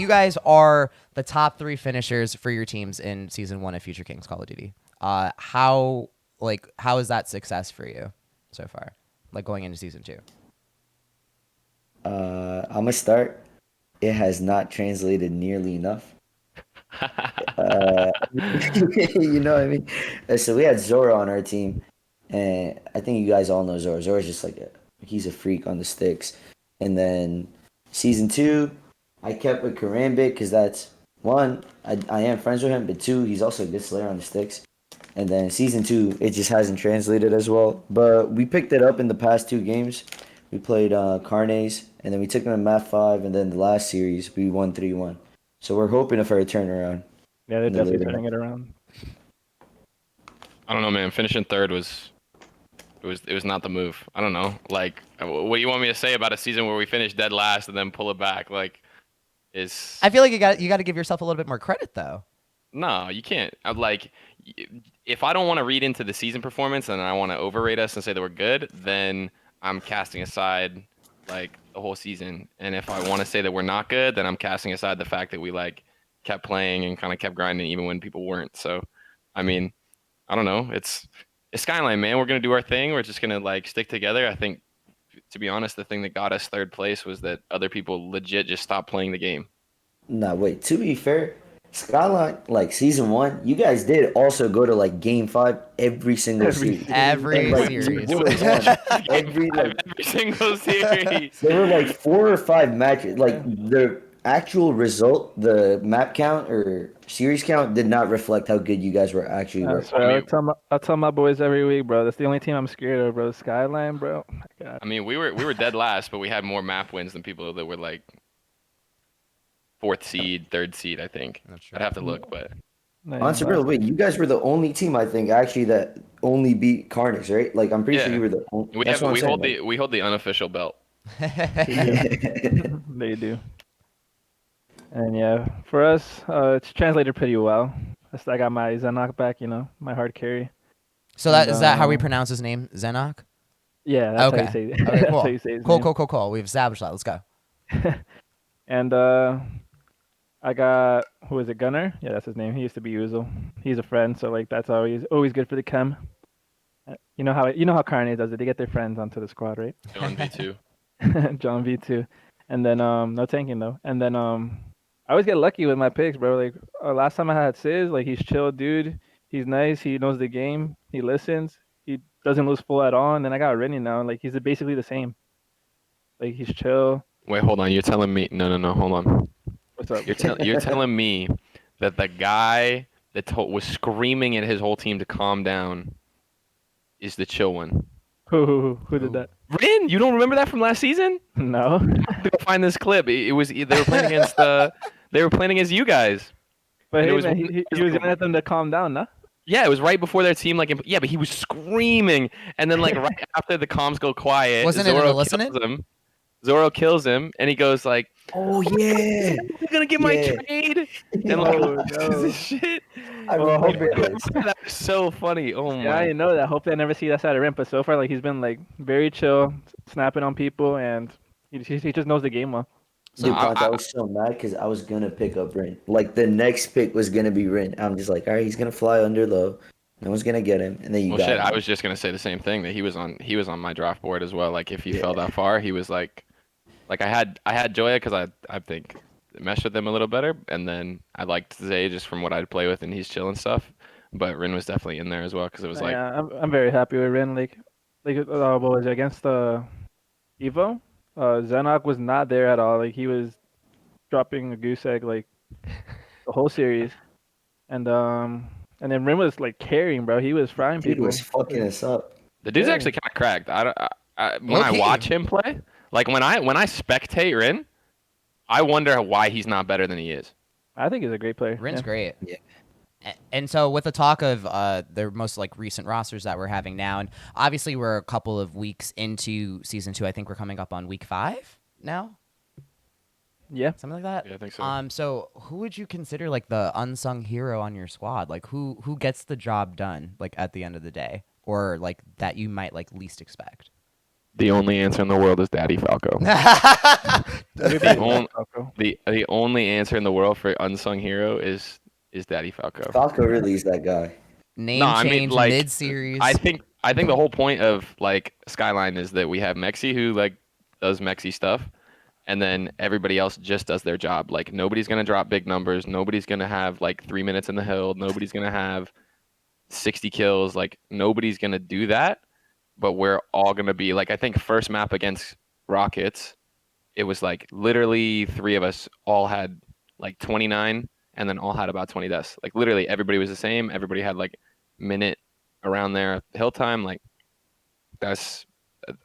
you guys are the top 3 finishers for your teams in season 1 of Future Kings Call of Duty. How is that success for you so far? Like going into season 2? I'm gonna start. It has not translated nearly enough. You know what I mean? So we had Zora on our team, and I think you guys all know Zora. Zora's just like he's a freak on the sticks. And then season 2, I kept with Karambit because that's one, I am friends with him, but 2, he's also a good slayer on the sticks. And then season 2, it just hasn't translated as well. But we picked it up in the past 2 games. We played Carnes, and then we took them to Map 5, and then the last series, we won 3-1. So we're hoping for a turnaround. Yeah, they're definitely turning it around. I don't know, man. Finishing third was not the move. I don't know. Like, what do you want me to say about a season where we finished dead last and then pull it back? Like, I feel like you got to give yourself a little bit more credit, though. No, you can't. Like, if I don't want to read into the season performance and I want to overrate us and say that we're good, then I'm casting aside like the whole season. And if I want to say that we're not good, then I'm casting aside the fact that we like kept playing and kind of kept grinding even when people weren't. So, I mean, I don't know. It's Skyline, man. We're gonna do our thing. We're just gonna like stick together. I think, to be honest, the thing that got us third place was that other people legit just stopped playing the game. Nah, wait. To be fair, Skyline, like season 1, you guys did also go to like game 5 every single series. Every Like, series. every single series. There were like 4 or 5 matches. Like the actual result, the map count or series count did not reflect how good you guys were actually. That's right. I tell my boys every week, bro. That's the only team I'm scared of, bro. Skyline, bro. Oh my God. I mean, we were dead last, but we had more map wins than people that were like 4th seed, 3rd seed. I think I'd have to look, but honestly, bro, wait, you guys were the only team I think actually that only beat Carnix, right? Like I'm pretty sure you were the only. We hold the unofficial belt. They do. And yeah, for us, it's translated pretty well. I got my Zenok back, my hard carry. So is that how we pronounce his name, Zenok? Yeah, that's how you say it. Okay, cool. That's how you say his name. Cool. We've established that. Let's go. And I got, who is it, Gunner? Yeah, that's his name. He used to be Uzel. He's a friend, so like that's always good for the chem. You know how Carnage does it. They get their friends onto the squad, right? John V2. John V2. And then no tanking though. And then I always get lucky with my picks, bro. Like last time I had Sizz, like he's chill, dude. He's nice. He knows the game. He listens. He doesn't lose full at all. And then I got Rennie now. Like he's basically the same. Like he's chill. Wait, hold on. You're telling me? No. Hold on. What's up? You're telling me that the guy that was screaming at his whole team to calm down is the chill one. Who did that? Rin, you don't remember that from last season? No. Go find this clip. They were playing against you guys. But hey, man, he was yelling at them to calm down, no? Yeah, it was right before their team. But he was screaming, and then like right after the comms go quiet, wasn't it listening? Zoro kills him, and he goes like, "Oh yeah, you're gonna get my trade," and like, shit. I hope it was. That was so funny. Oh my. Yeah, I know that. Hopefully, I never see that side of Rim. But so far, like he's been like very chill, snapping on people, and he just knows the game well. Dude, I was so mad because I was gonna pick up Rin. Like the next pick was gonna be Rin. I'm just like, all right, he's gonna fly under low. No one's gonna get him, and then you got him. I was just gonna say the same thing, that he was on my draft board as well. Like if he fell that far, he was like I had Joya because I think it meshed with him a little better, and then I liked Zay just from what I'd play with, and he's chill and stuff. But Rin was definitely in there as well because it was like. Yeah, I'm very happy with Rin. Like what was it against Evo? Zenok was not there at all. Like he was dropping a goose egg like the whole series, and then Rin was like carrying, bro. He was frying people. He was fucking us up. The dude's actually kind of cracked. When I watch him play, like when I spectate Rin, I wonder why he's not better than he is. I think he's a great player. Rin's great. Yeah. And so with the talk of the most like recent rosters that we're having now, and obviously we're a couple of weeks into season 2. I think we're coming up on week 5 now. Yeah, something like that. Yeah, I think so. So who would you consider like the unsung hero on your squad? Like who gets the job done like at the end of the day, or like that you might like least expect? The only answer in the world is Daddy Falco. Everybody loves on- Falco. The only answer in the world for unsung hero is Daddy Falco. Falco really is that guy. Name No, I mean change like mid-series. I think the whole point of like Skyline is that we have Mexi who like does Mexi stuff, and then everybody else just does their job. Like nobody's gonna drop big numbers. Nobody's gonna have like 3 minutes in the hill. Nobody's gonna have 60 kills. Like nobody's gonna do that. But we're all gonna be like I think first map against Rockets, it was like literally three of us all had like 29 and then all had about 20 deaths. Like literally everybody was the same. Everybody had like minute around there hill time. Like that's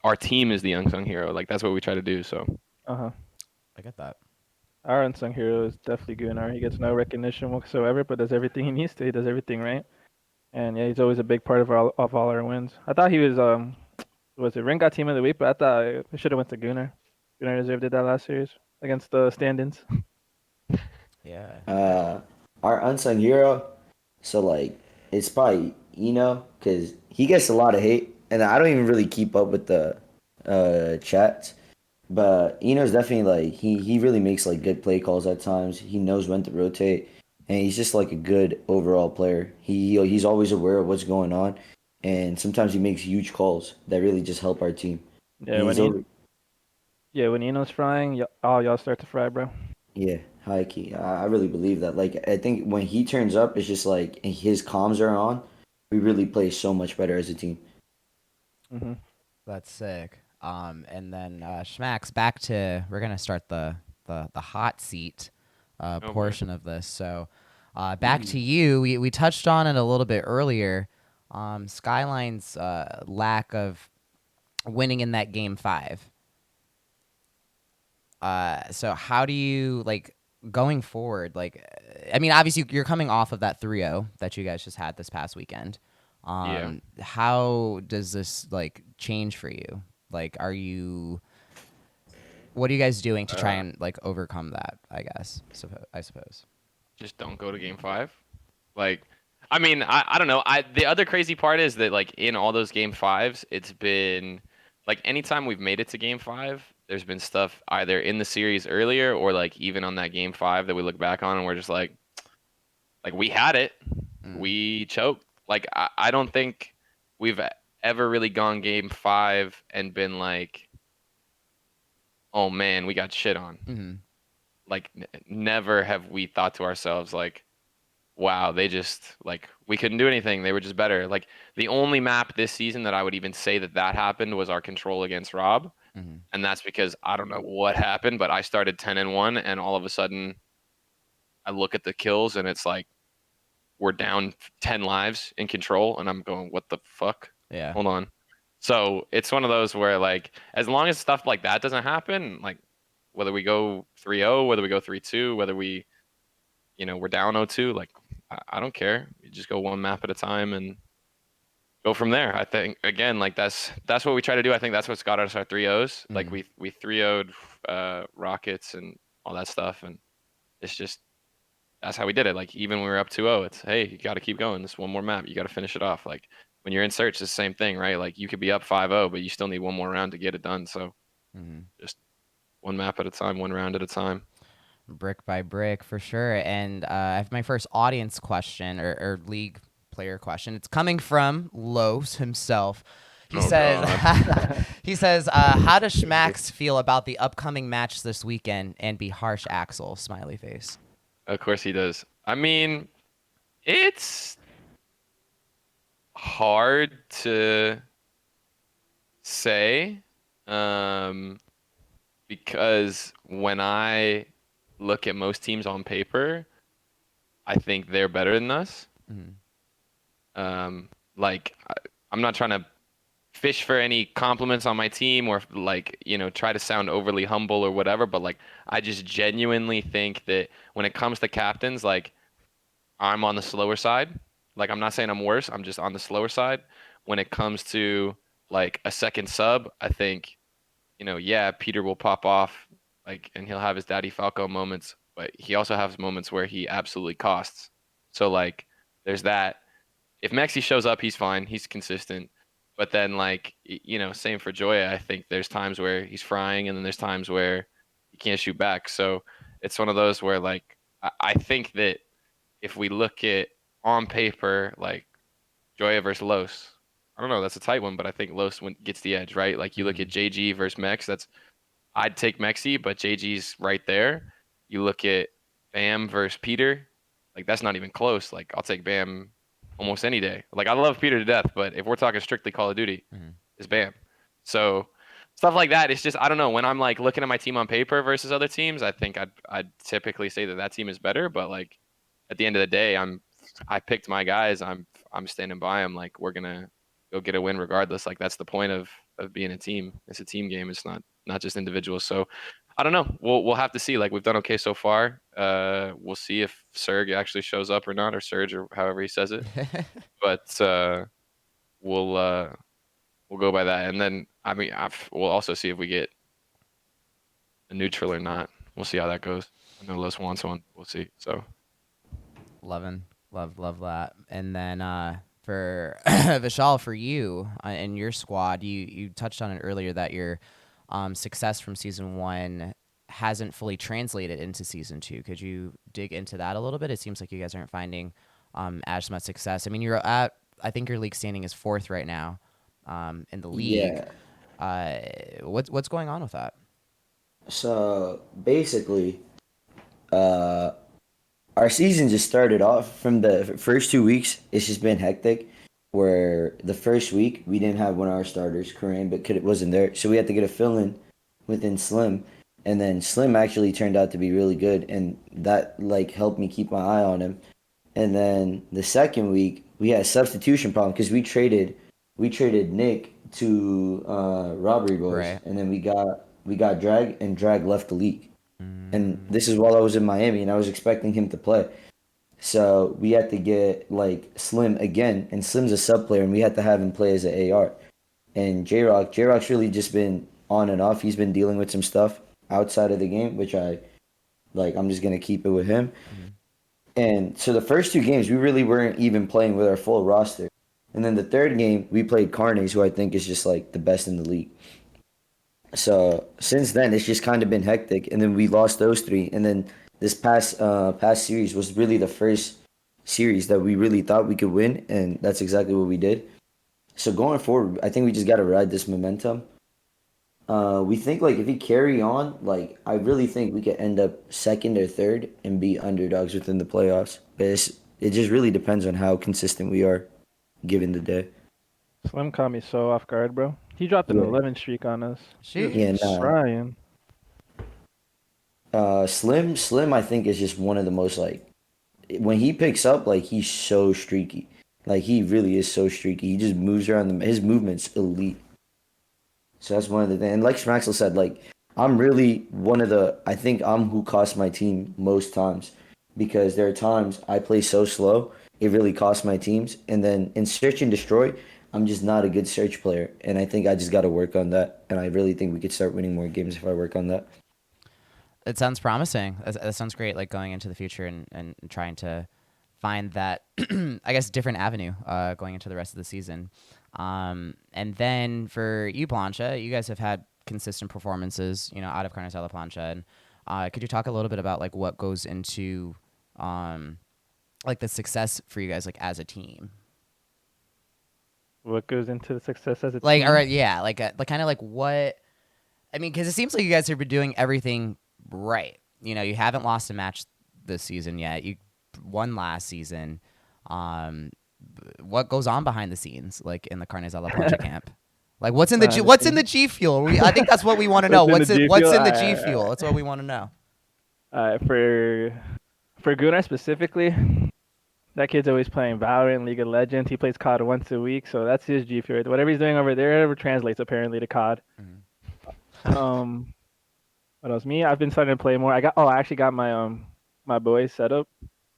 our team is the unsung hero. Like that's what we try to do. So Uh-huh. I get that. Our unsung hero is definitely Gunnar. He gets no recognition whatsoever, but does everything he needs to. He does everything right. And yeah, he's always a big part of all our wins. I thought he was it Ring got team of the week, but I thought it should have went to Gunnar. Gunnar deserved it that last series against the stand-ins. Yeah. Our unsung hero. So like, it's probably because he gets a lot of hate, and I don't even really keep up with the chats. But Eno's definitely like he really makes like good play calls at times. He knows when to rotate, and he's just like a good overall player. He's always aware of what's going on, and sometimes he makes huge calls that really just help our team. Yeah, when He's over, when Eno's frying, all y'all start to fry, bro. yeah, high key. I really believe that. Like I think when he turns up, it's just like his comms are on. We really play so much better as a team. Hmm. That's sick. And then Schmax, back to we're gonna start the hot seat boy. portion of this. So back to you. We touched on it a little bit earlier. Skyline's lack of winning in that game 5. So how do you like going forward? Like, I mean, obviously you're coming off of that 3-0 that you guys just had this past weekend. Yeah. How does this like change for you? Like, what are you guys doing to try and like overcome that? I guess. I suppose. just don't go to game 5. Like I mean, I don't know. The other crazy part is that like in all those game 5s, it's been like anytime we've made it to game 5, there's been stuff either in the series earlier or like even on that game 5 that we look back on and we're just like we had it. Mm. We choked. Like I don't think we've ever really gone game 5 and been like, "Oh man, we got shit on." Mm-hmm. Like never have we thought to ourselves like, wow, they just like we couldn't do anything. They were just better. Like the only map this season that I would even say that happened was our control against Rob, Mm-hmm. and that's because I don't know what happened, but I started 10-1, and all of a sudden I look at the kills and it's like we're down 10 lives in control, and I'm going, what the fuck? Yeah. Hold on. So it's one of those where like as long as stuff like that doesn't happen, like whether we go 3-0, whether we go 3-2, whether we we're down 0-2, like I don't care. You just go one map at a time and go from there. I think again, like that's what we try to do. I think that's what's got us our 3-0s. Like Mhm. we 3-0'd Rockets and all that stuff, and it's just that's how we did it. Like even when we were up 2-0, it's hey, you got to keep going. This one more map, you got to finish it off. Like when you're in search, it's the same thing, right? Like you could be up 5-0, but you still need one more round to get it done. So Mm-hmm. just one map at a time, one round at a time. Brick by brick for sure. And I have my first audience question or league player question. It's coming from Los himself. He Oh, says, God. he says, how does Schmax feel about the upcoming match this weekend? And be harsh, Axel. Smiley face. Of course he does. I mean, it's hard to say because when I look at most teams on paper, I think they're better than us. Mm-hmm. Like I'm not trying to fish for any compliments on my team or like try to sound overly humble or whatever, but like I just genuinely think that when it comes to captains, like I'm on the slower side. Like I'm not saying I'm worse, I'm just on the slower side. When it comes to like a second sub, I think yeah, Peter will pop off like and he'll have his Daddy Falco moments, but he also has moments where he absolutely costs. So like there's that. If Mexi shows up, he's fine. He's consistent. But then like same for Joya. I think there's times where he's frying, and then there's times where he can't shoot back. So it's one of those where like I think that if we look at on paper like Joya versus Los, I don't know, that's a tight one, but I think Los gets the edge, right? Like you look at JG versus Mex, I'd take Mexi, but JG's right there. You look at Bam versus Peter, like that's not even close. Like I'll take Bam almost any day. Like I love Peter to death, but if we're talking strictly Call of Duty, it's Bam. So stuff like that. It's just I don't know. When I'm like looking at my team on paper versus other teams, I think I'd typically say that team is better. But like at the end of the day, I picked my guys. I'm standing by them. Like we're gonna go get a win regardless. Like that's the point of being a team. It's a team game. It's not just individuals. So I don't know. We'll have to see. Like we've done okay so far. We'll see if Serg actually shows up or not, or Serge, or however he says it. But we'll go by that, and then I mean we'll also see if we get a neutral or not. We'll see how that goes. I know Los wants one. We'll see. So love that. And then for Vishal, for you and your squad, you touched on it earlier that your success from season 1 hasn't fully translated into season 2. Could you dig into that a little bit? It seems like you guys aren't finding as much success. I mean, I think your league standing is 4th right now in the league. Yeah. What's going on with that? So basically, our season just started off from the first 2 weeks. It's just been hectic. Where the first week we didn't have one of our starters, Kareem, but it wasn't there, so we had to get a fill-in within Slim, and then Slim actually turned out to be really good, and that like helped me keep my eye on him. And then the second week we had a substitution problem because we traded Nick to Robbery Boys, Right. and then we got Drag, and Drag left the league. And this is while I was in Miami, and I was expecting him to play. So we had to get like Slim again, and Slim's a sub player, and we had to have him play as an AR. And J-Rock's really just been on and off. He's been dealing with some stuff outside of the game, which I'm just gonna keep it with him. And so the first 2 games we really weren't even playing with our full roster. And then the third game we played Carnes, who I think is just like the best in the league. So since then it's just kind of been hectic, and then we lost those 3, and then this past series was really the first series that we really thought we could win, and that's exactly what we did. So going forward, I think we just got to ride this momentum. We think like if we carry on, like I really think we could end up 2nd or 3rd and be underdogs within the playoffs. But it just really depends on how consistent we are, given the day. Slim caught me so off guard, bro. He dropped an Yeah. 11 streak on us. Shoot. Yeah, nah. Trying. Slim, I think is just one of the most like when he picks up, like he's so streaky. Like he really is so streaky. He just moves around. His movement's elite. So that's one of the things. And like Schmaxel said, like I'm really one of the. I think I'm who costs my team most times because there are times I play so slow, it really costs my teams. And then in search and destroy, I'm just not a good search player, and I think I just got to work on that. And I really think we could start winning more games if I work on that. It sounds promising. That sounds great, like going into the future and trying to find that, I guess, different avenue going into the rest of the season. And then for you, Plancha, you guys have had consistent performances, out of Carnes La Plancha. And could you talk a little bit about like what goes into like the success for you guys like as a team? What goes into the success as a Like, team? all right, yeah, like kind of like what? I mean, because it seems like you guys have been doing everything right. You haven't lost a match this season yet. You won last season. What goes on behind the scenes, like in the Carnes La Plancha camp? Like, what's in the G Fuel? I think that's what we want to know. What's in the G Fuel? That's what we want to know. For Gunnar specifically, that kid's always playing Valorant, League of Legends. He plays COD once a week, so that's his G Fuel. Whatever he's doing over there translates apparently to COD. What else? Me, I've been starting to play more. I actually got my boy's setup.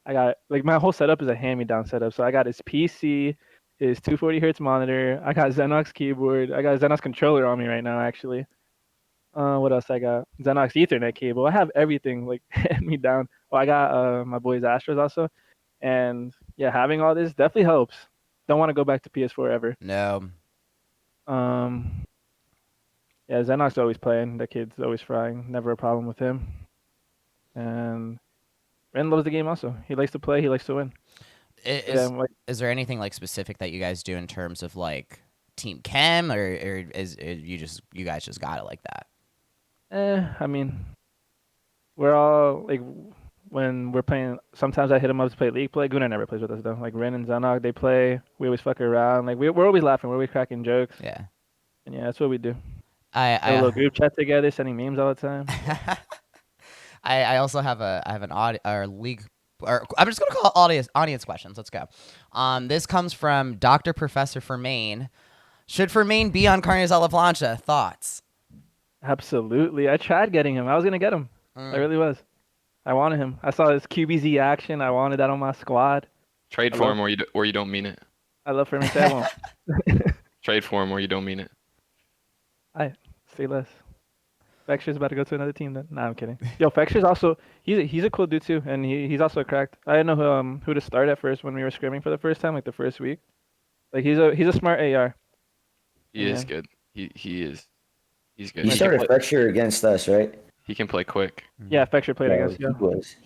I got like my whole setup is a hand-me-down setup. So I got his PC, his 240 hertz monitor. I got Xenox keyboard. I got a Xenox controller on me right now actually. What else I got? Xenox Ethernet cable. I have everything like hand me down. Oh, I got my boy's Astros also, and yeah, having all this definitely helps. Don't want to go back to PS4 ever. No. Yeah, Zenok's always playing. The kid's always frying. Never a problem with him. And Ren loves the game also. He likes to play. He likes to win. Yeah, Is there anything like specific that you guys do in terms of like team chem, or is you guys just got it like that? I mean, we're all like when we're playing. Sometimes I hit him up to play league play. Gunnar never plays with us though. Like Ren and Zanok, they play. We always fuck around. Like we're always laughing. We're always cracking jokes. Yeah. And yeah, that's what we do. I Have a little group chat together, sending memes all the time. I also have an league, or I'm just gonna call it audience questions. Let's go. This comes from Dr. Professor Fermain. Should Fermain be on Carnes a la Plancha? Thoughts? Absolutely. I tried getting him. I was gonna get him. I really was. I wanted him. I saw his QBZ action. I wanted that on my squad. Trade for him, or you don't mean it. I love Fermain. Say I won't. Trade for him, or you don't mean it. I say less. Fexture's about to go to another team then. Nah, I'm kidding. Yo, Fexture's also he's a cool dude too, and he's also cracked. I didn't know who to start at first when we were scrimming for the first time, like the first week. Like he's a smart AR. He is good. He is. He's good. He started Fexture against us, right? He can play quick. Yeah, Fexture played against you.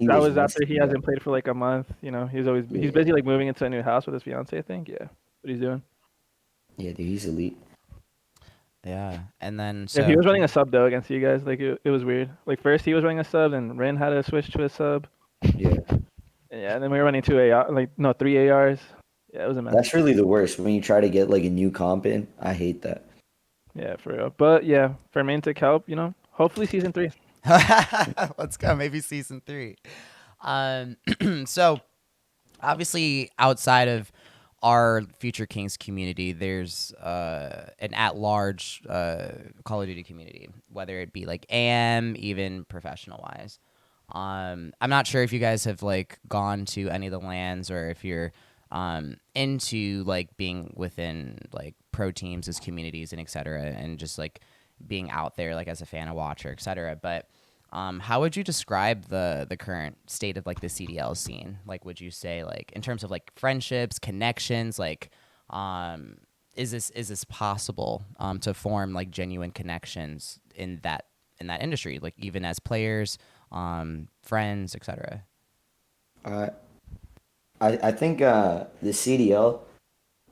That was after he hasn't that. played for like a month. You know, he's busy like moving into a new house with his fiance. I think. Yeah, what he's doing. Yeah, dude, he's elite. Yeah, and then so Yeah, he was running a sub though against you guys. Like it was weird. Like first he was running a sub, and Ren had to switch to a sub. Yeah. Yeah, and then we were running 3 ARs. Yeah, it was a mess. That's really the worst when you try to get like a new comp in. I hate that. Yeah, for real. But yeah, Fermain to help. You know, hopefully season 3. let's go. Maybe season 3. So obviously outside of our Future Kings community, there's an at-large Call of Duty community, whether it be like AM, even professional-wise. I'm not sure if you guys have like gone to any of the LANs, or if you're into like being within like pro teams as communities and et cetera, and just like being out there like as a fan, a watcher, et cetera. But how would you describe the current state of like the CDL scene? Like, would you say like in terms of like friendships, connections, like is this possible to form like genuine connections in that industry, like even as players, friends, et cetera? I think the CDL,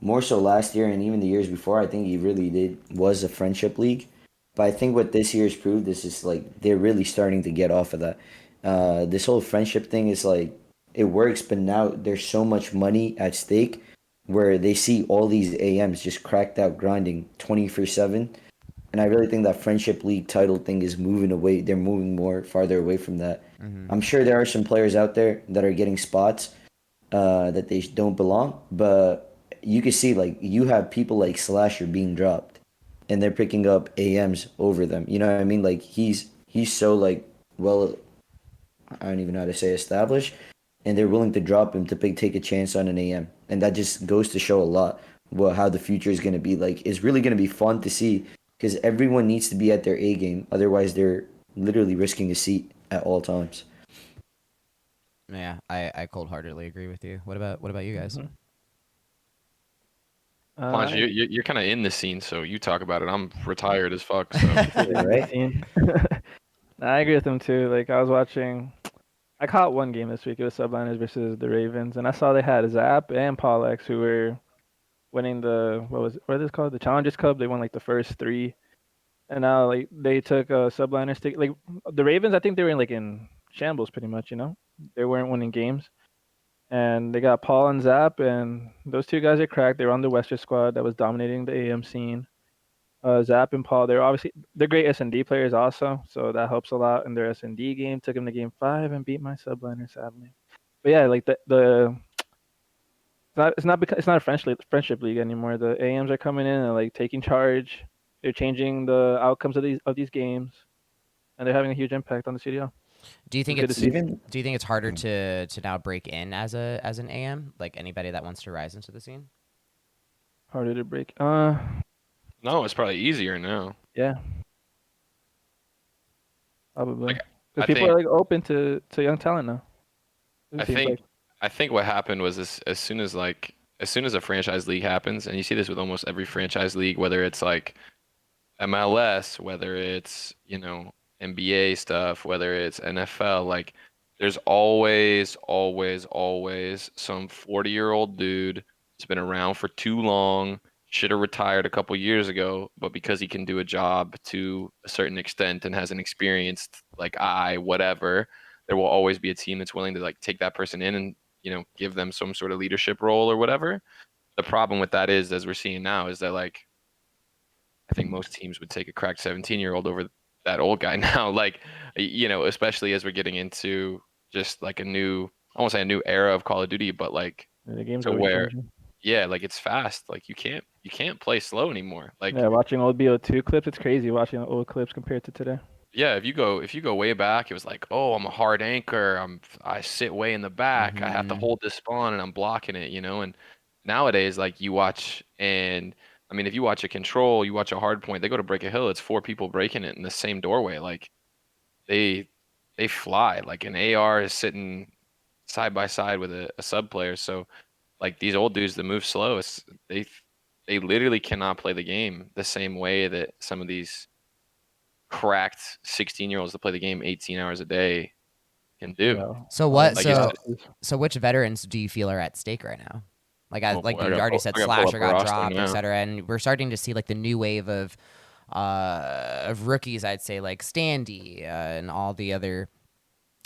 more so last year and even the years before, I think he really was a friendship league. But I think what this year's proved is just like they're really starting to get off of that. This whole friendship thing is like it works, but now there's so much money at stake where they see all these AMs just cracked out grinding 24/7. And I really think that friendship league title thing is moving away. They're moving more farther away from that. I'm sure there are some players out there that are getting spots that they don't belong, but you can see like you have people like Slasher being dropped, and they're picking up AMs over them. You know what I mean? Like he's so like well, I don't even know how to say established, and they're willing to drop him to take a chance on an AM, and that just goes to show a lot how the future is going to be. Like it's really going to be fun to see because everyone needs to be at their A game, otherwise they're literally risking a seat at all times. Yeah, I cold-heartedly agree with you. What about you guys? Planch, you're kind of in the scene, so you talk about it. I'm retired as fuck. So. Right? I agree with him too. Like I was watching, I caught one game this week. It was Subliners versus the Ravens, and I saw they had Zap and Paulex who were winning what is it called? The Challengers Cup. They won like the first 3, and now like they took a Subliner stick. Like the Ravens, I think they were in shambles pretty much. You know, they weren't winning games. And they got Paul and Zap, and those 2 guys are cracked. They were on the Western squad that was dominating the AM scene. Zap and Paul, they're great S&D players also, so that helps a lot in their S&D game. Took them to game 5 and beat my subliner sadly. But yeah, like it's not a friendship league anymore. The AMs are coming in and like taking charge. They're changing the outcomes of these games, and they're having a huge impact on the CDL. Do you think it's harder to now break in as an AM? Like anybody that wants to rise into the scene? Harder to break. No, it's probably easier now. Yeah. Probably. Like, Because people are like open to young talent now. I think what happened was as soon as like as soon as a franchise league happens, and you see this with almost every franchise league, whether it's like MLS, whether it's, NBA stuff, whether it's NFL, like there's always some 40-year-old dude who's been around for too long, should have retired a couple years ago, but because he can do a job to a certain extent and has an experienced like eye, whatever, there will always be a team that's willing to like take that person in and, give them some sort of leadership role or whatever. The problem with that is, as we're seeing now, is that like I think most teams would take a cracked 17-year-old over that old guy now. Like, especially as we're getting into just like I won't say a new era of Call of Duty, but like The game's to always where, changing. yeah, like it's fast. Like you can't play slow anymore. Like, Yeah, watching old BO2 clips, it's crazy watching old clips compared to today. yeah, if you go way back, it was like, oh, I'm a hard anchor. I sit way in the back. I have to Mhm. hold this spawn and I'm blocking it, And nowadays, like you watch, and I mean, if you watch a control, you watch a hard point, they go to break a hill, it's four people breaking it in the same doorway. Like they they fly. Like an AR is sitting side by side with a sub player. So like these old dudes that move slow, they literally cannot play the game the same way that some of these cracked 16-year-olds that play the game 18 hours a day can do. Yeah. So what? Like, it's So which veterans do you feel are at stake right now? Like Oh, like I you gotta already pull, said, I gotta pull up Slasher a got roster dropped, now. etc. And we're starting to see like the new wave of rookies. I'd say like Standy and all the other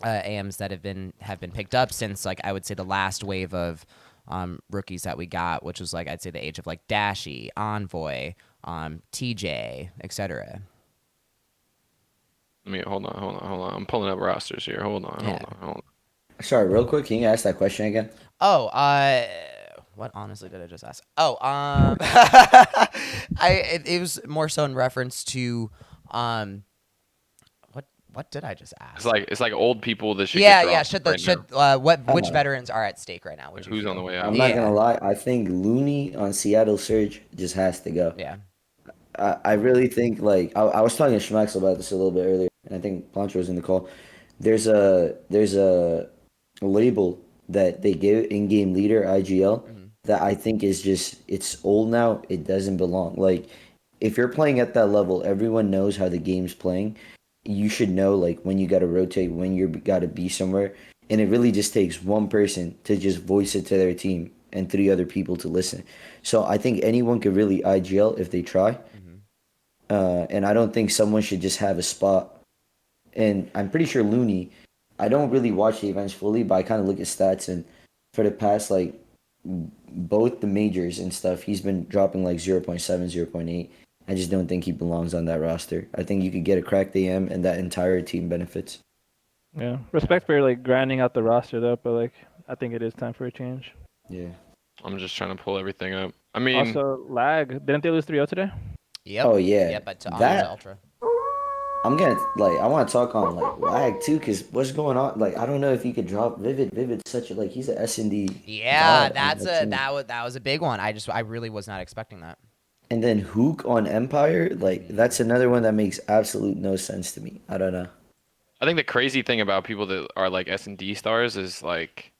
AMs that have been picked up since like I would say the last wave of rookies that we got, which was like I'd say the age of like Dashy, Envoy, TJ, etc. Let me hold on. I'm pulling up rosters here. Hold Yeah. on. Sorry, real quick, can you ask that question again? Oh, what honestly did I just ask? Oh, it was more so in reference to, what did I just ask? It's like old people that should Yeah, get yeah. dropped right now. Which Uh, veterans are at stake right now? Would Like, you who's on the feel? way I'm out? not gonna Yeah, lie. I think Looney on Seattle Surge just has to go. yeah. I really think like I was talking to Schmaxel about this a little bit earlier, and I think Plancho was in the call. There's a label that they give in-game leader IGL Hmm. that I think is just it's old now. It doesn't belong. Like if you're playing at that level, everyone knows how the game's playing. You should know like when you got to rotate, when you got to be somewhere, and it really just takes one person to just voice it to their team and three other people to listen. So I think anyone could really IGL if they try. Hmm. And I don't think someone should just have a spot. And I'm pretty sure Looney, I don't really watch the events fully, but I kind of look at stats, and for the past like both the majors and stuff, he's been dropping like 0.7, 0.8. I just don't think he belongs on that roster. I think you could get a cracked AM and that entire team benefits. Yeah. Respect for like grinding out the roster though, but like I think it is time for a change. Yeah. I'm just trying to pull everything up. I mean, Also, lag. Didn't they lose 3-0 today? Yep. Oh yeah. Yep. But on to That Ultra. I'm gonna like I want to talk on like lag too, cause what's going on? Like I don't know if he could drop Vivid. Vivid's such a like he's an S&D Yeah, god on that team. that was a big one. I really was not expecting that. And then Hook on Empire, like that's another one that makes absolute no sense to me. I don't know. I think the crazy thing about people that are like S&D stars is like,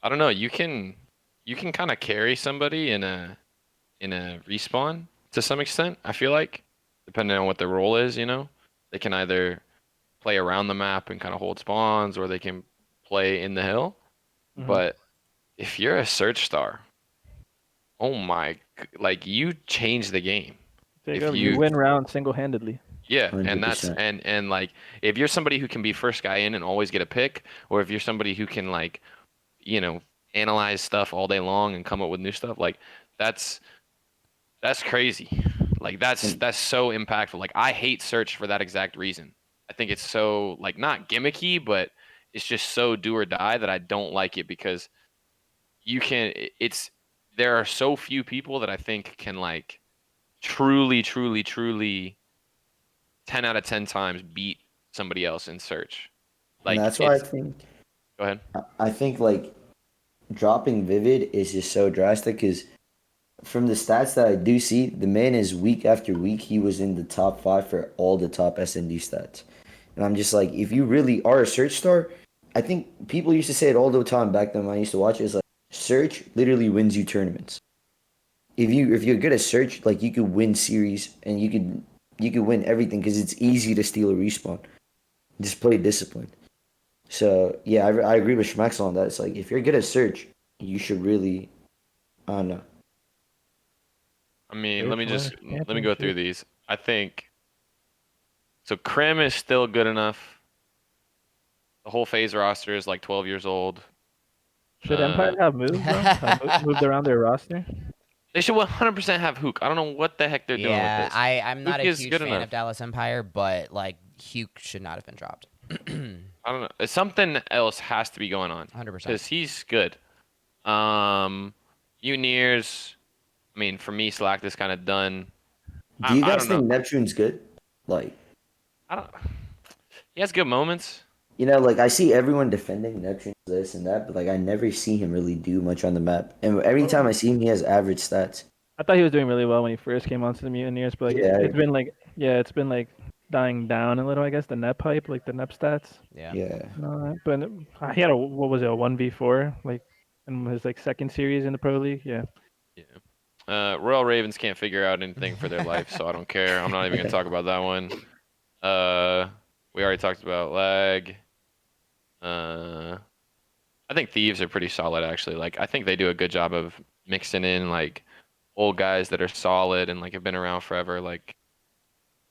I don't know, you can kind of carry somebody in a respawn to some extent, I feel like, depending on what their role is, They can either play around the map and kind of hold spawns, or they can play in the hill. Mhm. But if you're a search star, oh my, like you change the game. There you If go. You you win round single-handedly. Yeah, and that's 100%. and like if you're somebody who can be first guy in and always get a pick, or if you're somebody who can like, you know, analyze stuff all day long and come up with new stuff, like that's that's crazy. Like that's And that's so impactful. Like I hate search for that exact reason. I think it's so like not gimmicky, but it's just so do or die that I don't like it because it's there are so few people that I think can like truly 10 out of 10 times beat somebody else in search. and Like that's why it's go ahead. I think like dropping Vivid is just so drastic because from the stats that I do see, the man is week after week he was in the top 5 for all the top S&D stats. And I'm just like, if you really are a search star, I think people used to say it all the time back then when I used to watch it. It's like search literally wins you tournaments. If you're good at search, like you could win series and you could win everything because it's easy to steal a respawn. Just play discipline. So yeah, I agree with Schmaxel on that. It's like if you're good at search, you should really, I don't know. I mean, Great let me for just winning let me go through championship. these. I think so. Krim is still good enough. The whole phase roster is like 12 years old. Should Empire have moved, bro? Have moved around their roster? They should 100% have Hook. I don't know what the heck they're doing with Yeah, this. I'm not Hook a is huge good fan enough. of Dallas Empire, but like Hugh should not have been dropped. I don't know. Something else has to be going on 100%. because he's good. Uniers. I mean, for me, Slack is kind of done. Do you I guys don't know. think Neptune's good? Like, I don't. He has good moments. like I see everyone defending Neptune's this and that, but like I never see him really do much on the map. And every time I see him, he has average stats. I thought he was doing really well when he first came onto the Mutineers, but like Yeah, it's been like it's been like dying down a little, I guess, the net pipe, like the net stats. Yeah. yeah. And all that. But he had what was it, a 1v4, like in his like second series in the Pro League? Yeah. Yeah. Royal Ravens can't figure out anything for their life, so I don't care. I'm not even gonna talk about that one. We already talked about lag. I think Thieves are pretty solid actually. Like I think they do a good job of mixing in like old guys that are solid and like have been around forever. Like,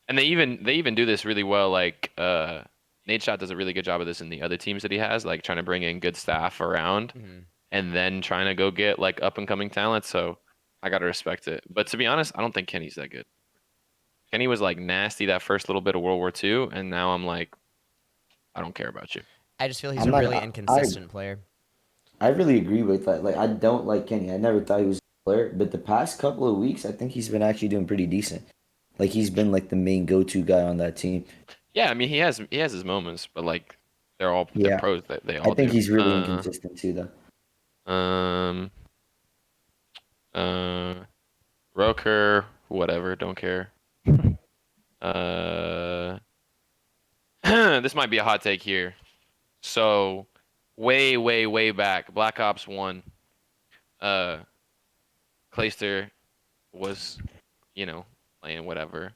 and they even do this really well. Like Nate Shot does a really good job of this in the other teams that he has, like trying to bring in good staff around and then trying to go get like up and coming talent. So I gotta respect it. But to be honest, I don't think Kenny's that good. Kenny was like nasty that first little bit of World War II, and now I'm like, I don't care about you. I just feel he's I'm a not- really I- inconsistent player. I really agree with that. Like I don't like Kenny. I never thought he was a player, but the past couple of weeks, I think he's been actually doing pretty decent. Like he's been like the main go-to guy on that team. Yeah, I mean he has his moments, but like they're Yeah. pros that they I all think do. he's really inconsistent too, though. Roker, whatever, don't care. Uh, this might be a hot take here. So, way back, Black Ops 1, Clayster was, playing whatever.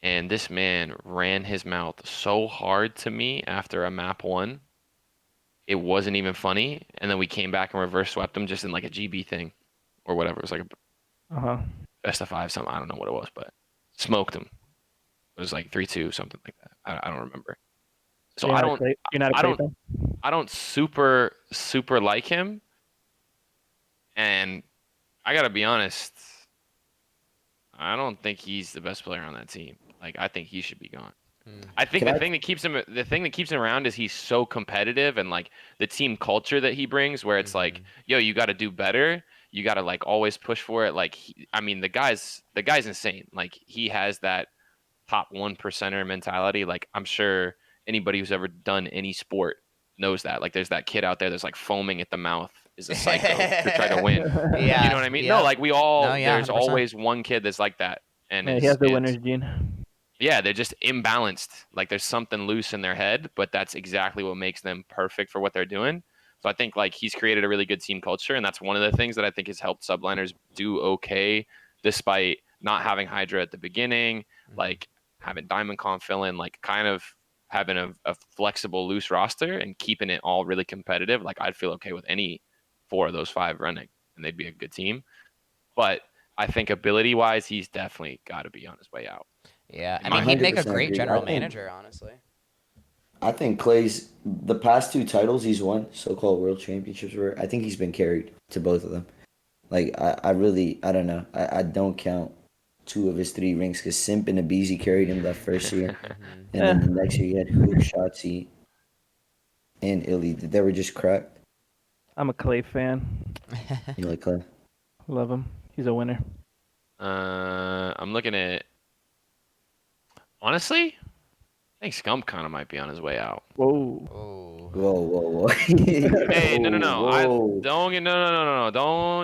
And this man ran his mouth so hard to me after a map 1. It wasn't even funny. And then we came back and reverse swept him just in like a GB thing or whatever. It was like a best of 5, something. I don't know what it was, but smoked him. It was like 3-2, something like that. I don't remember. So You're not a Clay fan? I don't super like him. And I gotta be honest, I don't think he's the best player on that team. Like I think he should be gone. I think the thing that keeps him around is he's so competitive and like the team culture that he brings, where it's like, yo, you got to do better. You got to like always push for it. Like, I mean, the guy's insane. Like he has that top 1%er mentality. Like I'm sure anybody who's ever done any sport knows that. Like there's that kid out there that's like foaming at the mouth is a psycho to try to win. Yeah. You know what I mean? Yeah. No, like we all, No, yeah, there's 100%. always one kid that's like that. And Yeah, he has the winner's gene. yeah, they're just imbalanced. Like there's something loose in their head, but that's exactly what makes them perfect for what they're doing. So I think like he's created a really good team culture, and that's one of the things that I think has helped subliners do okay despite not having Hydra at the beginning, like having DiamondCon fill in, like kind of having a flexible, loose roster and keeping it all really competitive. Like I'd feel okay with any 4 of those 5 running, and they'd be a good team. But I think ability-wise, he's definitely got to be on his way out. Yeah, I mean, he'd make a 100% great agree. general I think- manager, honestly. I think Clay's the past 2 titles he's won, so-called world championships, I think he's been carried to both of them. Like I don't know. I don't count 2 of his 3 rings because Simp and Abizi carried him that first year, and then the next year he had Hook, Shotzi, and Illy. They were just cracked. I'm a Clay fan. You like Clay? Love him. He's a winner. I'm looking at. Honestly, I think Scump kind of might be on his way out. Whoa. Oh. Whoa. Hey, no. Whoa.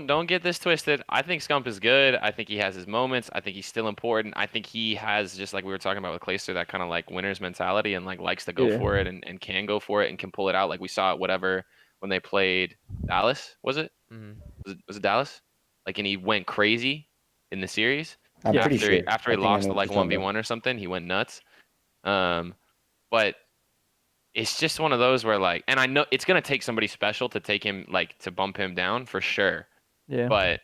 Don't get this twisted. I think Scump is good. I think he has his moments. I think he's still important. I think he has, just like we were talking about with Clayster, that kind of like winner's mentality and like likes to go for it and can go for it and can pull it out. Like we saw it, whatever when they played Dallas. Was it? Mhm. Was it Dallas? Like, and he went crazy in the series I'm pretty sure. after I he think I lost know to what like you're talking 1v1 or something. He went nuts. But it's just one of those where like, and I know it's gonna take somebody special to take him like to bump him down for sure. Yeah. But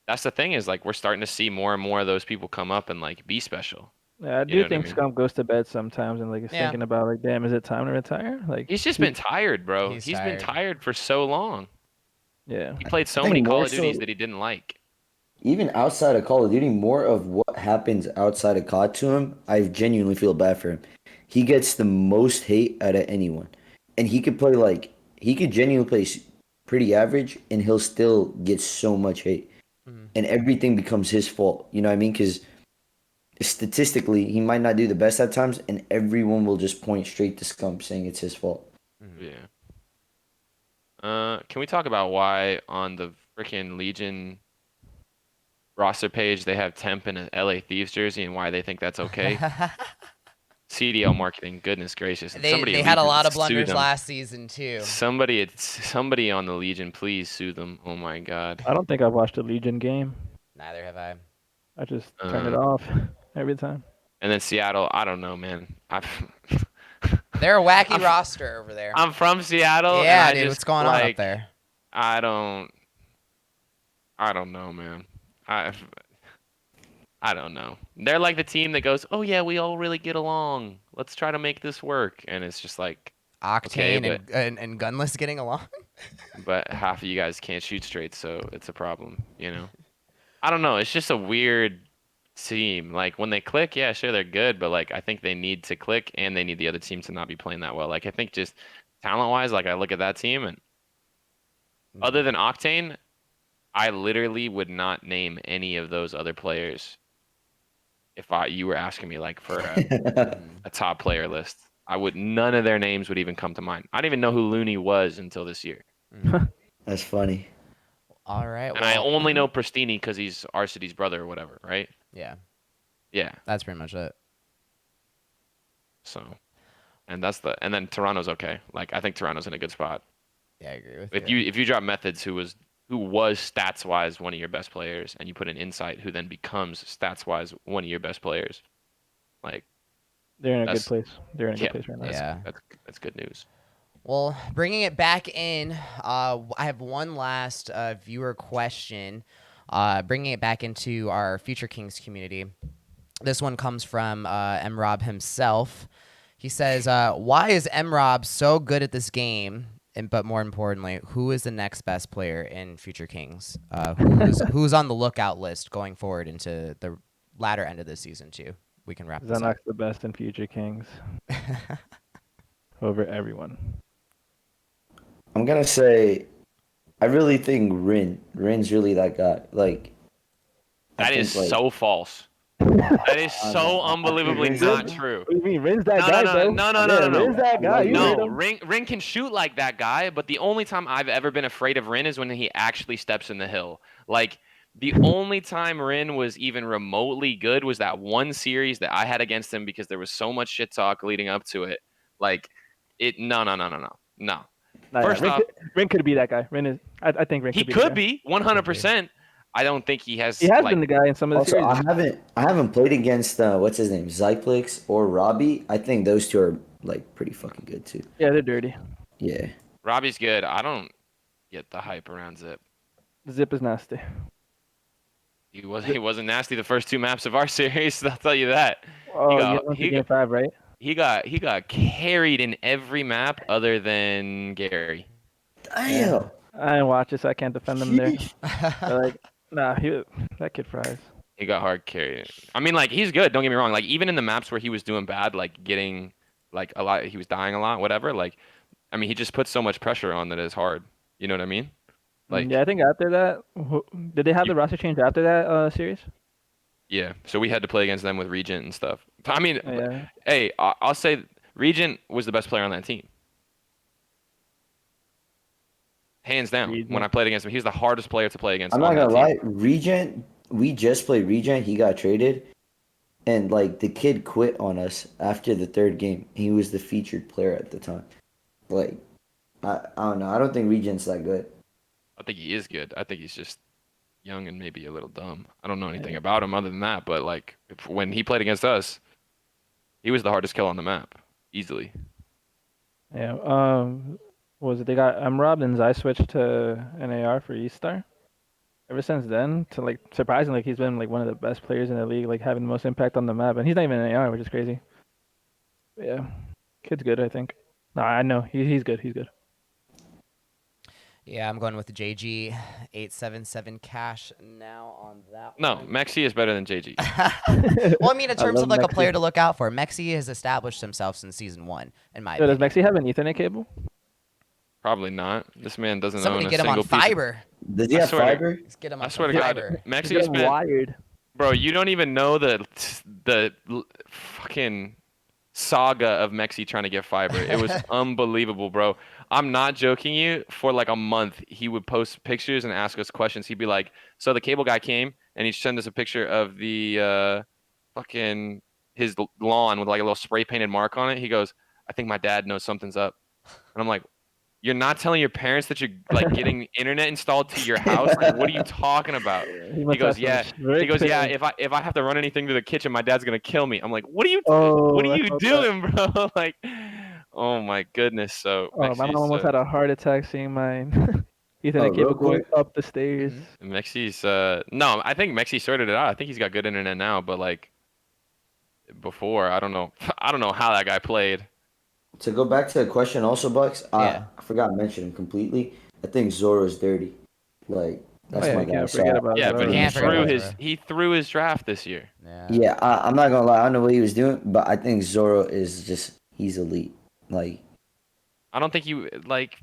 that's the thing is like we're starting to see more and more of those people come up and like be special. Yeah, I You do know what I think mean? Scump goes to bed sometimes and like is Yeah. thinking about like, damn, is it time to retire? Like, He's just been tired, bro. He's He's been tired. tired for so long. yeah, He played so I think many Call more of Duties so- that he didn't like. Even outside of Call of Duty, more of what happens outside of COD to him, I genuinely feel bad for him. He gets the most hate out of anyone, and he could genuinely play pretty average, and he'll still get so much hate, Mhm. and everything becomes his fault. You know what I mean? Because statistically, he might not do the best at times, and everyone will just point straight to Scump saying it's his fault. Mhm. Yeah. Can we talk about why on the freaking Legion roster page they have Temp in an LA Thieves jersey and why they think that's okay? CDL marketing, goodness gracious. they Somebody they at had a Legion lot of sue blunders them. last season too. Somebody on the Legion, please sue them. Oh my God. I don't think I've watched a Legion game. Neither have I. I just turn it Uh, off every time. And then Seattle, I don't know, man. They're a wacky I'm- roster over there. I'm from Seattle, yeah, and I dude, just what's going on up like there? I don't know, man. I don't know. They're like the team that goes, "Oh yeah, we all really get along. Let's try to make this work." And it's just like, Octane okay, and Gunless getting along. but half of you guys can't shoot straight, so it's a problem, you know? I don't know. It's just a weird team. Like when they click, yeah, sure they're good, but like I think they need to click and they need the other team to not be playing that well. Like I think just talent-wise, like I look at that team and other than Octane, I literally would not name any of those other players if you were asking me like for a top player list. None of their names would even come to mind. I didn't even know who Looney was until this year. That's funny. All right. And Well, I only know Pristini because he's Arcidy's brother or whatever, right? yeah, Yeah. that's pretty much it. So, and then Toronto's okay. Like I think Toronto's in a good spot. Yeah, I agree with If you drop Methods, who was stats wise one of your best players, and you put in Insight, who then becomes stats wise one of your best players, like They're in a good That's- place. They're in a yeah, good place right now. Yeah. that's good news. Well, bringing it back in, I have one last viewer question. Bringing it back into our Future Kings community. This one comes from M-Rob himself. He says, why is M-Rob so good at this game? But more importantly, who is the next best player in Future Kings? Who's on the lookout list going forward into the latter end of this season, too? We can wrap this up. Zanok's the best in Future Kings over everyone. I'm gonna say, I really think Rin's really that guy. Like, That is so false. That is so unbelievably Rin's not that- true. What do you mean? Rin's that No, guy, no, bro. no, no, Yeah, no, no, no. Rin's that guy. You heard No, him. Rin can shoot like that guy, but the only time I've ever been afraid of Rin is when he actually steps in the hill. Like the only time Rin was even remotely good was that one series that I had against him because there was so much shit talk leading up to it. Like no. Nah, First off, Rin could be that guy. Rin is. I think Rin he could could be. be 100%. I don't think he has. He has like, been the guy in some of the Also, series. I haven't played against what's his name, Zyplix or Robbie. I think those two are like pretty fucking good too. Yeah, they're dirty. Yeah. Robbie's good. I don't get the hype around Zip. Zip is nasty. He wasn't nasty the first two maps of our series. I'll tell you that. Oh, got- yeah, game 5, right? He got carried in every map other than Gary. Damn. I didn't watch it, so I can't defend him there. But, like, nah, that kid fries. He got hard carried. I mean, like he's good. Don't get me wrong. Like even in the maps where he was doing bad, like getting like a lot, he was dying a lot, whatever. Like, I mean, he just puts so much pressure on that it's hard. You know what I mean? Like, Yeah, I think after that, did they have the roster change after that series? yeah. So we had to play against them with Regent and stuff. I mean, Yeah. hey, I'll say Regent was the best player on that team. Hands down. Regent. When I played against him, he was the hardest player to play against. I'm on not that gonna team. lie, Regent. We just played Regent. He got traded, and like the kid quit on us after the third game. He was the featured player at the time. Like, I don't know. I don't think Regent's that good. I think he is good. I think he's just young and maybe a little dumb. I don't know anything about him other than that, but like when he played against us, he was the hardest kill on the map, easily. Yeah. What was it? They got Rob and I switched to an AR for E-Star. Ever since then, to like surprisingly, like, he's been like one of the best players in the league, like having the most impact on the map, and he's not even an AR, which is crazy. But yeah, kid's good, I think. No, I know he's good. He's good. Yeah, I'm going with the JG 877 cash now on that No, one. Mexi is better than JG. Well, I mean, in terms love of like a Mexi. player to look out for, Mexi has established himself since season 1, in my Yo, does opinion. Mexi have an Ethernet cable? Probably not. This man doesn't Somebody own a get him on single piece. fiber. Does he I have swear to- fiber? Let's get him I on swear some to God, fiber. Mexi Get him spent. wired. Bro, you don't even know the fucking saga of Mexi trying to get fiber. It was unbelievable, bro. I'm not joking you. For like a month, he would post pictures and ask us questions. He'd be like, "So the cable guy came and he sent us a picture of the fucking his lawn with like a little spray painted mark on it." He goes, "I think my dad knows something's up," and I'm like, "You're not telling your parents that you're like getting internet installed to your house? Like, what are you talking about?" He He must goes, have some "Yeah." He strict goes, "Yeah. parents. If I have to run anything to the kitchen, my dad's gonna kill me." I'm like, "What are Oh, I you felt that. doing, bro?" Like, oh my goodness. So Oh, my mom almost had a heart attack seeing mine. Ethernet real cable going quick. up the stairs. Mexi's no, I think Mexi sorted it out. I think he's got good internet now, but like before, I don't know. I don't know how that guy played. To go back to the question, also, Bucks. Yeah. I forgot to mention him completely. I think Zoro's dirty. Like that's Oh yeah, my you guy. can't So forget about Yeah, that. but he Can't forget threw about his Zoro. he threw his draft this year. Yeah. yeah, I'm not gonna lie. I don't know what he was doing, but I think Zoro is just he's elite. Like I don't think he like.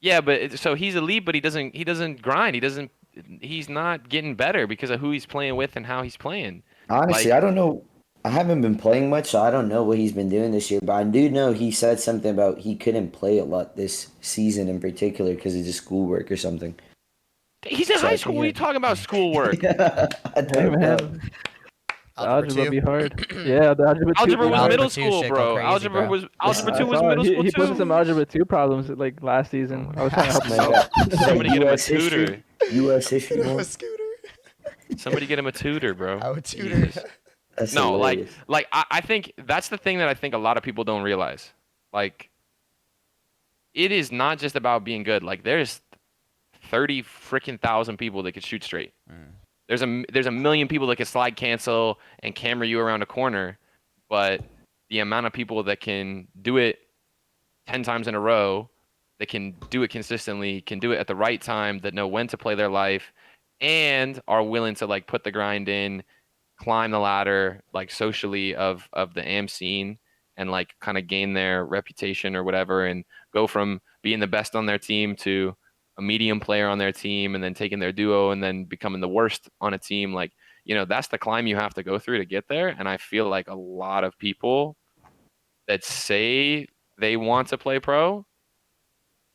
Yeah, but so he's elite, but he doesn't grind. He's not getting better because of who he's playing with and how he's playing. honestly, Like I don't know. I haven't been playing much, so I don't know what he's been doing this year. But I do know he said something about he couldn't play a lot this season in particular because of his schoolwork or something. he's in So I high think school. What are you talking about? Schoolwork. I Hey don't know. man, the Algebra algebra 2. be hard. Yeah, the algebra 2 Algebra be was hard. middle Algebra 2 school, shit go bro. crazy, Algebra bro. was algebra I 2 was saw it. middle school He too. posted some algebra 2 problems like last season. I was trying to help him Man, out. Somebody get him a U.S. history. tutor. U.S. history one. Scooter. Somebody get him a tutor, bro. I would tutor. Jesus. That's No, hilarious. I think that's the thing that I think a lot of people don't realize. Like, it is not just about being good. Like, there's 30 freaking thousand people that could shoot straight. There's a million people that can slide cancel and camera you around a corner, but the amount of people that can do it 10 times in a row, that can do it consistently, can do it at the right time, that know when to play their life, and are willing to like put the grind in, climb the ladder like socially of the AM scene and like kind of gain their reputation or whatever and go from being the best on their team to a medium player on their team and then taking their duo and then becoming the worst on a team. Like, that's the climb you have to go through to get there. And I feel like a lot of people that say they want to play pro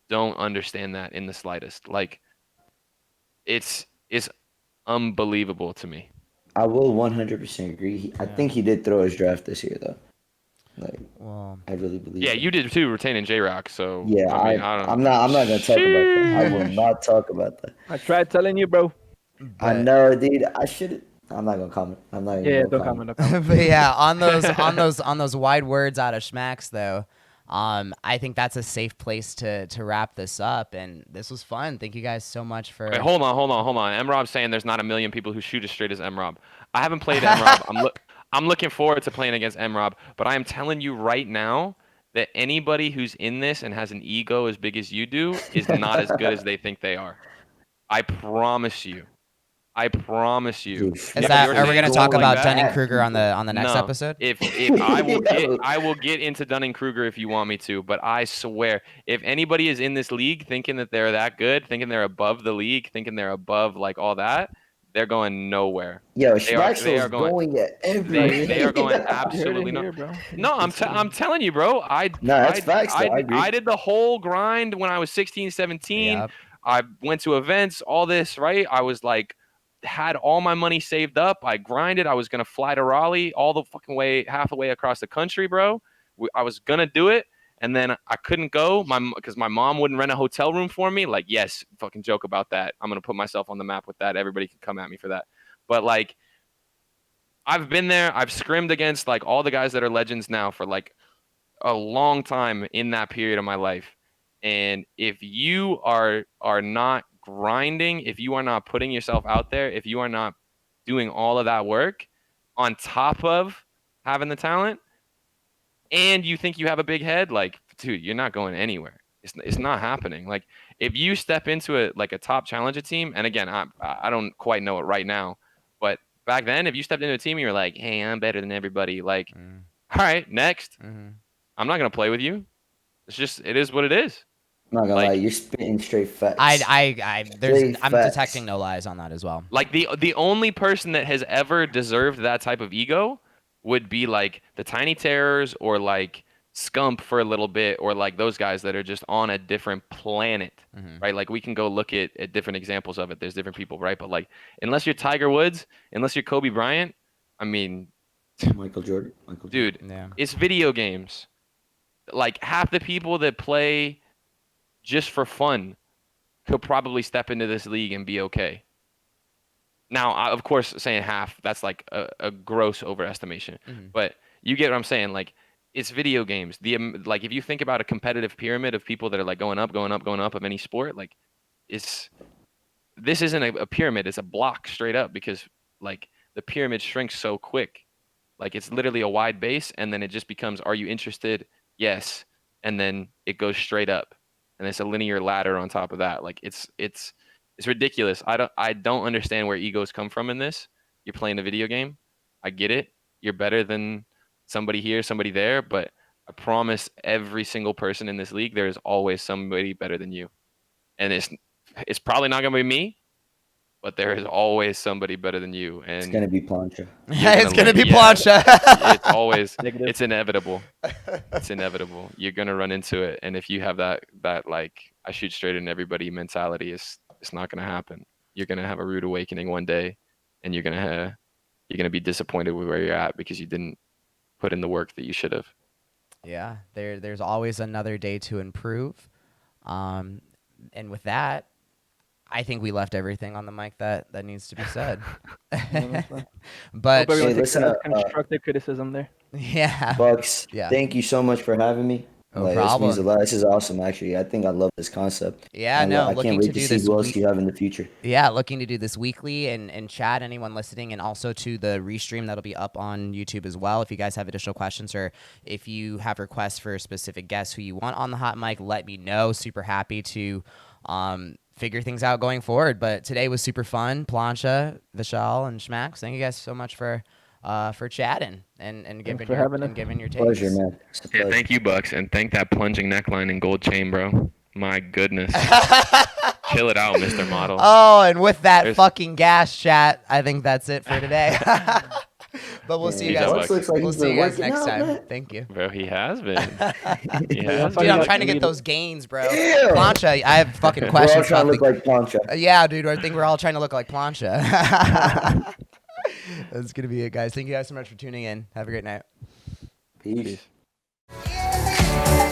don't understand that in the slightest. Like, it's unbelievable to me. I will 100% agree. I think he did throw his draft this year, though. Like, Well, I really believe. Yeah, that. you did too, retaining J-Rock. So Yeah, I mean, I don't. I'm not gonna talk about that. I will Sheesh. not talk about that. I tried telling you, bro. I but, know, dude. I should. I'm not gonna comment. I'm not even Yeah, gonna don't comment. comment. Don't comment. but yeah, on those wide words out of Schmacks though, I think that's a safe place to wrap this up. And this was fun. Thank you guys so much for. Wait, hold on. M-Rob's saying there's not a million people who shoot as straight as M-Rob. I haven't played M-Rob. I'm looking forward to playing against M-Rob, but I am telling you right now that anybody who's in this and has an ego as big as you do is not as good as they think they are. I promise you. Dude, Is Schmack that? was Are we gonna going talk like about that. Dunning Kruger on the next No. episode? If I will No. I will get into Dunning Kruger if you want me to, but I swear, if anybody is in this league thinking that they're that good, thinking they're above the league, thinking they're above like all that, they're going nowhere. Yo, They are Schmaxwell's going at everything. they are going You heard it absolutely here, no. bro. No, I'm telling you, bro. No, that's facts, though. I agree. I did the whole grind when I was 16, 17. Yep. I went to events, all this, right? I was like, had all my money saved up. I grinded. I was gonna fly to Raleigh all the fucking way, half the way across the country, bro. I was gonna do it, and then I couldn't go because my mom wouldn't rent a hotel room for me. Like, yes, fucking joke about that. I'm gonna put myself on the map with that. Everybody can come at me for that. But like, I've been there. I've scrimmed against like all the guys that are legends now for like a long time in that period of my life. And if you are not grinding, if you are not putting yourself out there, if you are not doing all of that work on top of having the talent, and you think you have a big head, like, dude, you're not going anywhere. It's not happening. Like, if you step into a top challenger team, and again, I don't quite know it right now, but back then, if you stepped into a team and you're like, hey, I'm better than everybody, like, all right, next. I'm not gonna play with you. It is what it is. I'm not gonna Like- lie, you're spitting straight facts. I'm Straight facts. detecting no lies on that as well. Like the only person that has ever deserved that type of ego would be like the Tiny Terrors or like Scump for a little bit, or like those guys that are just on a different planet, right? Like we can go look at different examples of it. There's different people, right? But like, unless you're Tiger Woods, unless you're Kobe Bryant, I mean, Michael Jordan. dude, Yeah. it's video games. Like half the people that play just for fun could probably step into this league and be okay. Now, of course, saying half, that's like a gross overestimation. But you get what I'm saying. Like, it's video games. Like, if you think about a competitive pyramid of people that are like going up, going up, going up of any sport, like, this isn't a pyramid. It's a block straight up, because like the pyramid shrinks so quick. Like, it's literally a wide base, and then it just becomes, are you interested? Yes. And then it goes straight up, and it's a linear ladder on top of that. Like, it's ridiculous. I don't understand where egos come from in this. You're playing a video game. I get it. You're better than somebody here, somebody there, but I promise every single person in this league, there is always somebody better than you. And it's probably not gonna be me, but there is always somebody better than you. And It's gonna be Plancha. It's gonna be yeah, Plancha. It's always Negative. it's inevitable. It's inevitable. You're gonna run into it. And if you have that like I shoot straight in everybody mentality, it's not gonna happen. You're gonna have a rude awakening one day, and you're gonna be disappointed with where you're at because you didn't put in the work that you should have. Yeah, there's always another day to improve. And with that, I think we left everything on the mic that needs to be said. But Hope everyone takes listen, constructive criticism there. yeah, Buxx, Yeah. thank you so much for having me. No This means problem. a lot. This is awesome, actually. I think I love this concept. Yeah, I no, can't looking wait to to do see this who else week- you have in the future. Yeah, looking to do this weekly and chat anyone listening, and also to the restream that'll be up on YouTube as well. If you guys have additional questions, or if you have requests for specific guests who you want on the hot mic, let me know. Super happy to figure things out going forward. But today was super fun. Plancha, Vishal, and Schmax, thank you guys so much for chatting and giving for having us. giving your takes. Pleasure, man. It's a Yeah, pleasure. thank you, Bucks, and thank that plunging neckline and gold chain, bro. My goodness. Chill it out, Mr. Model. Oh, and with that There's- fucking gas chat, I think that's it for today. But we'll see you Peace guys. out, Buxx Bucks. looks like We'll he's see been you guys working next out, time. man. Thank you. Bro, he has been. He has Dude, I'm been. trying to get those gains, bro. Damn. Plancha, I have fucking We're all questions trying to about look like Plancha. yeah, dude, I think we're all trying to look like Plancha. That's going to be it, guys. Thank you guys so much for tuning in. Have a great night. Peace. Peace.